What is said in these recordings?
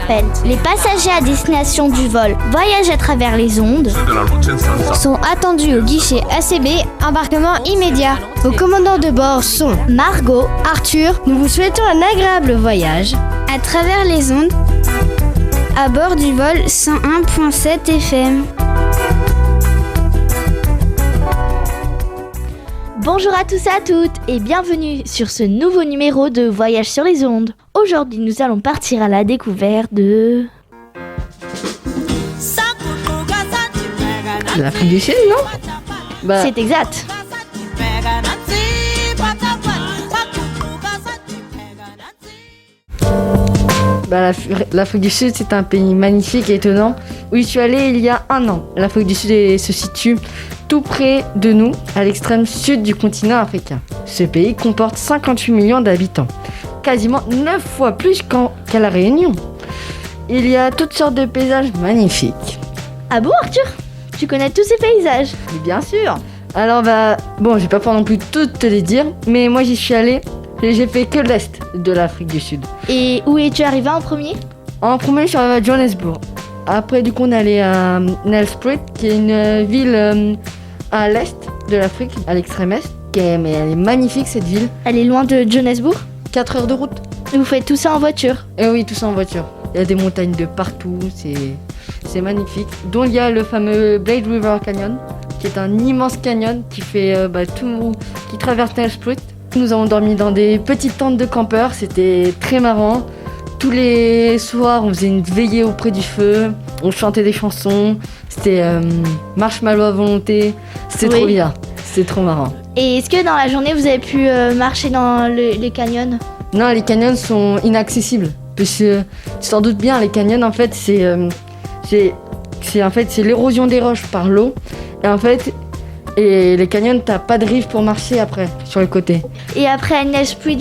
rappelle, les passagers à destination du vol Voyage à travers les ondes sont attendus au guichet ACB, embarquement immédiat. Vos commandants de bord sont Margot, Arthur. Nous vous souhaitons un agréable voyage à travers les ondes à bord du vol 101.7 FM. Bonjour à tous et à toutes et bienvenue sur ce nouveau numéro de Voyage sur les ondes. Aujourd'hui, nous allons partir à la découverte de... L'Afrique du Sud, non ? C'est exact. L'Afrique du Sud, c'est un pays magnifique et étonnant où je suis allée il y a un an. L'Afrique du Sud se situe tout près de nous, à l'extrême sud du continent africain. Ce pays comporte 58 millions d'habitants, quasiment 9 fois plus qu'à La Réunion. Il y a toutes sortes de paysages magnifiques. Ah bon, Arthur ? Tu connais tous ces paysages ? Mais bien sûr. Alors je vais pas pouvoir non plus toutes te les dire, mais moi j'y suis allée et j'ai fait que l'est de l'Afrique du Sud. Et où es-tu arrivé en premier ? En premier, je suis arrivé à Johannesburg. Après, du coup, on est allé à Nelspruit, qui est une ville à l'est de l'Afrique, à l'extrême est. Mais elle est magnifique, cette ville. Elle est loin de Johannesburg ? 4 heures de route. Et vous faites tout ça en voiture ? Et oui, tout ça en voiture. Il y a des montagnes de partout, c'est magnifique. Dont il y a le fameux Blade River Canyon, qui est un immense canyon qui fait qui traverse Nelspruit. Nous avons dormi dans des petites tentes de campeurs, c'était très marrant. Tous les soirs, on faisait une veillée auprès du feu, on chantait des chansons, c'était marshmallow à volonté, c'était trop bien, c'était trop marrant. Et est-ce que dans la journée, vous avez pu marcher dans les canyons ? Non, les canyons sont inaccessibles, parce que tu t'en doutes bien, les canyons, en fait, c'est l'érosion des roches par l'eau, et les canyons, t'as pas de rive pour marcher après, sur les côtés. Et après Nelspruit,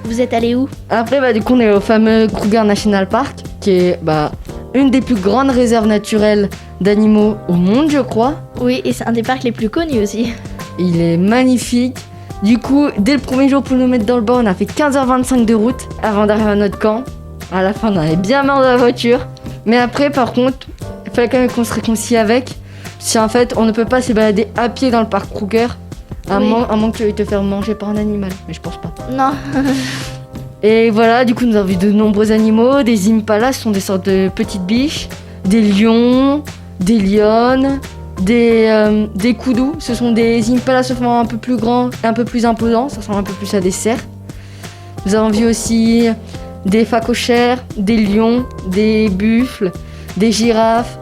vous êtes allé où ? Après, du coup, on est au fameux Kruger National Park, qui est une des plus grandes réserves naturelles d'animaux au monde, je crois. Oui, et c'est un des parcs les plus connus aussi. Il est magnifique. Du coup, dès le premier jour pour nous mettre dans le bain, on a fait 15h25 de route avant d'arriver à notre camp. À la fin, on avait bien marre de la voiture. Mais après, par contre, il fallait quand même qu'on se réconcilie avec. Si en fait, on ne peut pas se balader à pied dans le parc Kruger, à moins que tu veuilles te faire manger par un animal, mais je pense pas. Non. Et voilà, du coup, nous avons vu de nombreux animaux. Des impalas, ce sont des sortes de petites biches, des lions, des lionnes, des koudous. Ce sont des impalas sauf un peu plus grands et un peu plus imposants, ça ressemble un peu plus à des cerfs. Nous avons vu aussi des phacochères, des lions, des buffles, des girafes,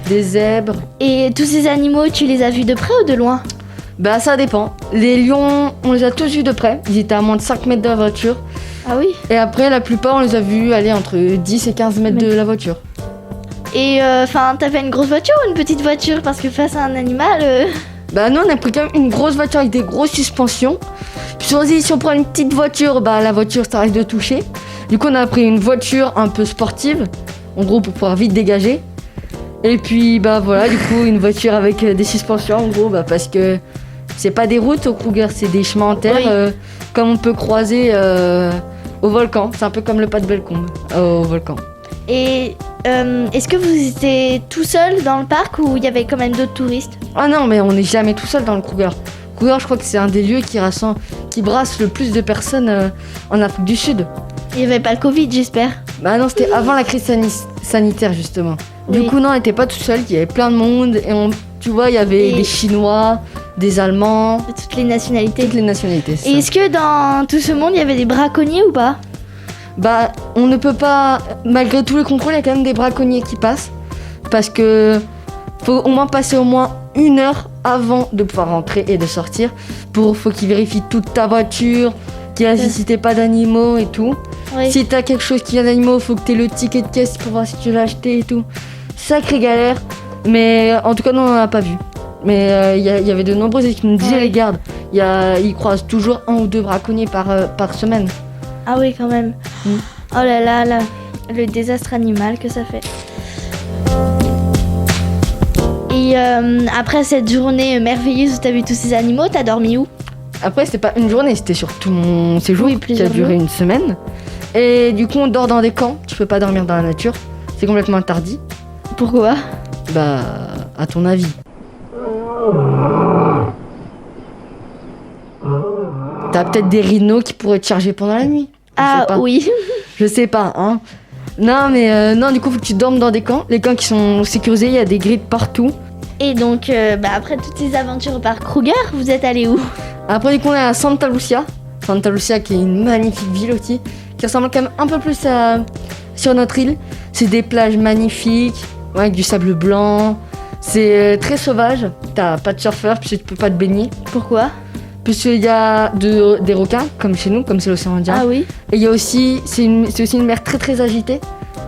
des zèbres. Et tous ces animaux, tu les as vus de près ou de loin ? Ça dépend. Les lions, on les a tous vus de près. Ils étaient à moins de 5 mètres de la voiture. Ah oui ? Et après, la plupart, on les a vus aller entre 10 et 15 mètres de la voiture. Et t'avais une grosse voiture ou une petite voiture ? Parce que face à un animal... Nous, on a pris quand même une grosse voiture avec des grosses suspensions. Puis on s'est dit, si on prend une petite voiture, la voiture, ça risque de toucher. Du coup, on a pris une voiture un peu sportive, en gros, pour pouvoir vite dégager. Et puis du coup une voiture avec des suspensions en gros parce que c'est pas des routes au Kruger, c'est des chemins en terre comme on peut croiser au volcan. C'est un peu comme le pas de Bellecombe au volcan. Et est-ce que vous étiez tout seul dans le parc ou il y avait quand même d'autres touristes ? Ah non, mais on n'est jamais tout seul dans le Kruger. Kruger, je crois que c'est un des lieux qui brasse le plus de personnes en Afrique du Sud. Il n'y avait pas le Covid, j'espère. Non, c'était avant la crise sanitaire justement. Du coup, non, on n'était pas tout seul, il y avait plein de monde et tu vois, il y avait des Chinois, des Allemands. De toutes les nationalités. Toutes les nationalités. Et est-ce que dans tout ce monde, il y avait des braconniers ou pas ? On ne peut pas, malgré tous les contrôles, il y a quand même des braconniers qui passent. Parce que faut au moins passer au moins 1 heure avant de pouvoir rentrer et de sortir. Faut qu'ils vérifient toute ta voiture, qu'ils vérifient si t'es pas d'animaux et tout. Oui. Si t'as quelque chose qui vient d'animaux, faut que t'aies le ticket de caisse pour voir si tu l'as acheté et tout. Sacrée galère, mais en tout cas, non, on n'en a pas vu. Mais il y avait de nombreuses équipes qui nous disaient les gardes. Ils croisent toujours 1 ou 2 braconniers par semaine. Ah oui, quand même. Oh là là, le désastre animal que ça fait. Et après cette journée merveilleuse où t'as vu tous ces animaux, t'as dormi où ? Après, c'était pas une journée, c'était sur tout mon séjour qui a duré jours. 1 semaine. Et du coup, on dort dans des camps. Tu peux pas dormir dans la nature. c'est complètement interdit. Pourquoi ? Bah, à ton avis. T'as peut-être des rhinos qui pourraient te charger pendant la nuit. Oui. Je sais pas, hein. Non, mais non, du coup, faut que tu dormes dans des camps. Les camps qui sont sécurisés, il y a des grilles partout. Et donc, après toutes ces aventures au parc Kruger, vous êtes allé où ? Après, du coup, on est à Santa Lucia. Santa Lucia, qui est une magnifique ville aussi, qui ressemble quand même un peu plus sur notre île. C'est des plages magnifiques, avec du sable blanc. C'est très sauvage. T'as pas de surfeur, puisque tu peux pas te baigner. Pourquoi ? Puisqu'il y a des requins, comme chez nous, comme c'est l'océan Indien. Ah oui. Et il y a aussi, c'est aussi une mer très très agitée.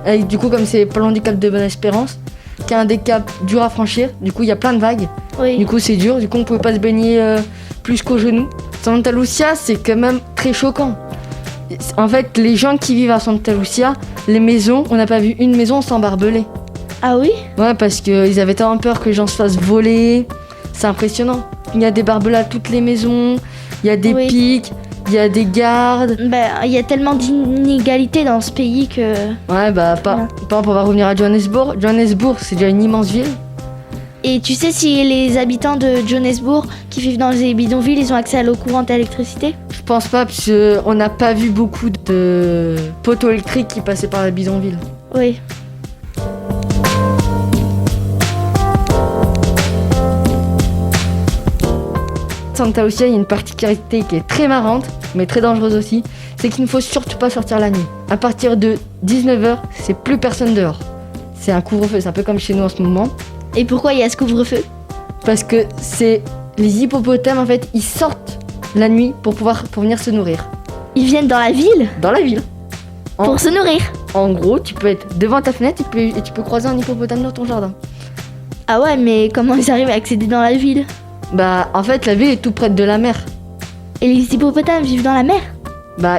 Et du coup, comme c'est pas loin du cap de Bonne-Espérance, qui est un des caps durs à franchir, du coup il y a plein de vagues. Oui. Du coup c'est dur, du coup on pouvait pas se baigner plus qu'aux genoux. Santa Lucia, c'est quand même très choquant. En fait, les gens qui vivent à Santa Lucia, les maisons, on n'a pas vu une maison sans barbelés. Ah oui ? Ouais, parce qu'ils avaient tellement peur que les gens se fassent voler. C'est impressionnant. Il y a des barbelés à toutes les maisons, il y a des pics, il y a des gardes. Il y a tellement d'inégalités dans ce pays que... Ouais, par exemple, on va revenir à Johannesburg. Johannesburg, c'est déjà une immense ville. Et tu sais si les habitants de Johannesburg qui vivent dans les bidonvilles, ils ont accès à l'eau courante et à l'électricité ? Je pense pas, parce qu'on n'a pas vu beaucoup de poteaux électriques qui passaient par la bidonville. Oui. Santa Lucia, il y a une particularité qui est très marrante, mais très dangereuse aussi, c'est qu'il ne faut surtout pas sortir la nuit. À partir de 19h, c'est plus personne dehors. C'est un couvre-feu, c'est un peu comme chez nous en ce moment. Et pourquoi il y a ce couvre-feu ? Parce que c'est les hippopotames, en fait, ils sortent la nuit pour venir se nourrir. Ils viennent dans la ville ? Dans la ville. Pour se nourrir ? En gros, tu peux être devant ta fenêtre et tu peux croiser un hippopotame dans ton jardin. Ah ouais, mais comment ils arrivent à accéder dans la ville ? En fait, la ville est tout près de la mer. Et les hippopotames vivent dans la mer ?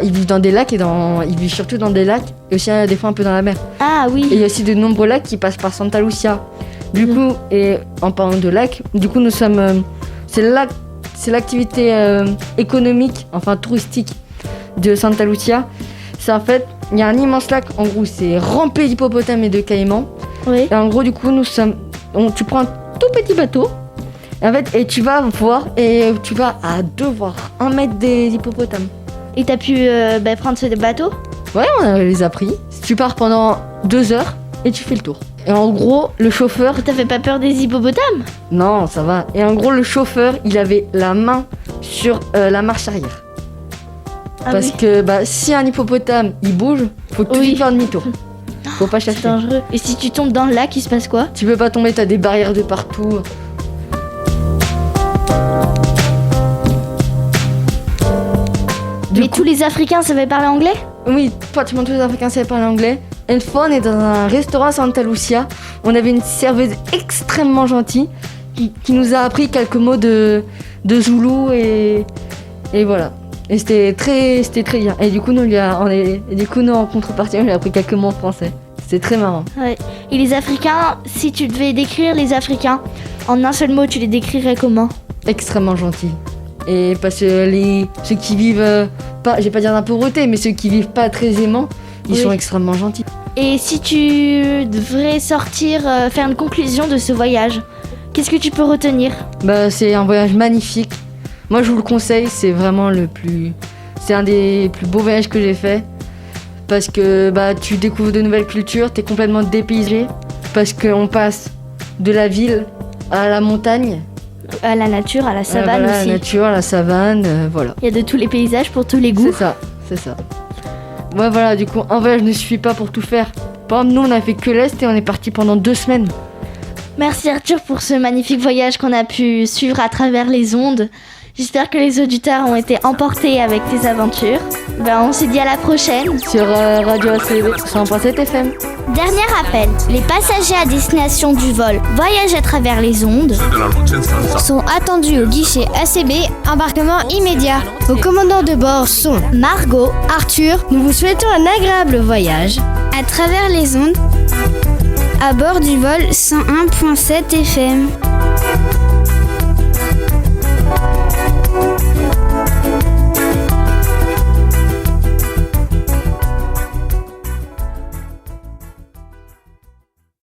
Ils vivent dans des lacs ils vivent surtout dans des lacs et aussi des fois un peu dans la mer. Ah oui. Et il y a aussi de nombreux lacs qui passent par Santa Lucia. Du coup, et en parlant de lacs, du coup nous sommes, c'est l'activité économique, enfin touristique de Santa Lucia. C'est en fait, il y a un immense lac, en gros c'est rempli d'hippopotames et de caïmans. Oui. Et en gros du coup tu prends un tout petit bateau. Et tu vas voir, et tu vas à 2 voire 1 mètre des hippopotames. Et t'as pu prendre ce bateau ? Ouais, on les a pris. Tu pars pendant 2 heures et tu fais le tour. Et en gros, le chauffeur... T'as fait pas peur des hippopotames ? Non, ça va. Et en gros, le chauffeur, il avait la main sur la marche arrière. Parce que si un hippopotame, il bouge, faut tout de suite faire demi-tour. Faut pas chercher. C'est dangereux. Et si tu tombes dans le lac, il se passe quoi ? Tu peux pas tomber, t'as des barrières de partout. Mais tous les Africains savaient parler anglais ? Oui, pratiquement tous les Africains savaient parler anglais. Une fois, on est dans un restaurant à Santa Lucia. On avait une serveuse extrêmement gentille qui nous a appris quelques mots de Zoulou et voilà. Et c'était très bien. Et du coup, nous en contrepartie, on lui a appris quelques mots en français. C'était très marrant. Ouais. Et les Africains, si tu devais décrire les Africains en un seul mot, tu les décrirais comment ? Extrêmement gentils. Et parce que ceux qui vivent pas, je vais pas dire dans la pauvreté, mais ceux qui vivent pas très aisément, ils sont extrêmement gentils. Et si tu devrais sortir, faire une conclusion de ce voyage, qu'est-ce que tu peux retenir ? C'est un voyage magnifique. Moi, je vous le conseille, c'est vraiment c'est un des plus beaux voyages que j'ai fait. Parce que tu découvres de nouvelles cultures, t'es complètement dépaysé. Parce qu'on passe de la ville à la montagne. À la nature, à la savane aussi. La nature, la savane, voilà. Il y a de tous les paysages pour tous les goûts. C'est ça. Ouais, voilà, du coup, un voyage ne suffit pas pour tout faire. Par exemple, nous, on a fait que l'Est et on est parti pendant 2 semaines. Merci Arthur pour ce magnifique voyage qu'on a pu suivre à travers les ondes. J'espère que les auditeurs ont été emportés avec tes aventures. On se dit à la prochaine. Sur Radio ACB 100.7 FM. Dernier appel. Les passagers à destination du vol Voyage à travers les ondes sont attendus au guichet ACB, embarquement immédiat. Vos commandants de bord sont Margot, Arthur. Nous vous souhaitons un agréable voyage à travers les ondes à bord du vol 101.7 FM.